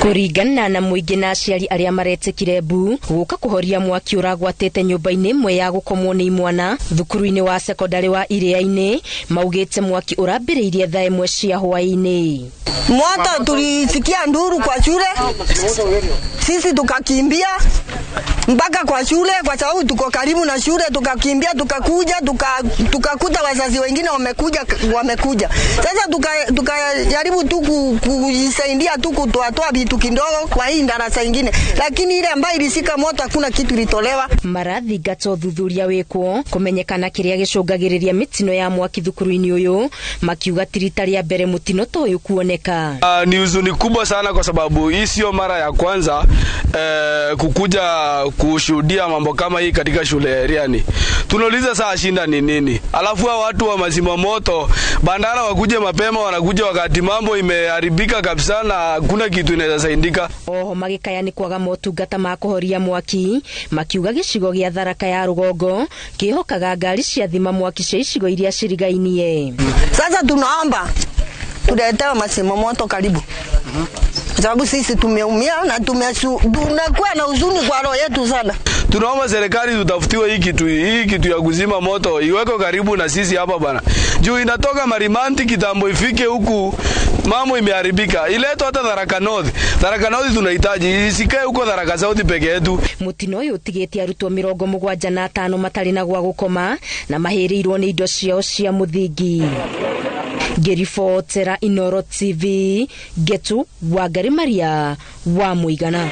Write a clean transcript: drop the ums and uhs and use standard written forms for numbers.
Kuringana na muingi na aciari aria maretikire mbu guka kuhoria mwaki uragwatete nyumba-ini imwe ya gukomwo ni mwana thukuru-ini wa sekondari wa Iria-ini maugite mwaki urambiriirie thaa imwe cia hwaini. Moto tulisikia nduru kwa shule, sisi tukakimbia mpaka kwa shule kwa sababu tuko karibu na shule, tukakimbia tukakuja tukakuta wazazi wengine wamekuja. Sasa tukajaribu tu kujisaidia tu kutoa vitu kidogo kwa hii darasa ingine, lakini ile ambayo ilisika moto hakuna kitu ilitolewa. Marathi gato thuthuria wekwo kumenyekana kiria gicungagiriria mitino ya mwaki thukuru-ini uyu makiuga tirita ria mbere mutino to uyu kuoneka. Ni huzuni kubwa sana kwa sababu hii sio mara ya kwanza kukuja kushuhudia mambo kama hii katika shule ya Iriani. Tunauliza saa shinda ni nini? Alafu watu wa mazima moto bandara wakuje mapema, wanakuja wakati mambo imeharibika kabisa na hakuna kitu inaweza saidika. Oho magikaya ni kwaga motungata ma kuhoria mwaki makiuga gicigo gia Tharaka ya Rugongo kihokaga ngari cia thima mwaki cia icigo iria cirigainie. Sasa tunaomba tuletewe mazima moto karibu. Sababu sisi tumeumia na tunakuwa na huzuni kwa roho yetu sana. Tunaomba serikali tutafutiwe hii kitu ya kuzima moto iweko karibu na sisi hapa bana. Juu inatoka Marimanti kitambo ifike huku mambo imeharibika. Iletwe hata Tharaka North. Tharaka North tunahitaji isikae huko Tharaka South peke yetu. Mutino uyu utigite arutwo 75 matari na gwa gukoma na mahirirwo ni indo ciao cia muthingi. Gerifotera Inoro TV Getu Wangari Maria wa Muigana.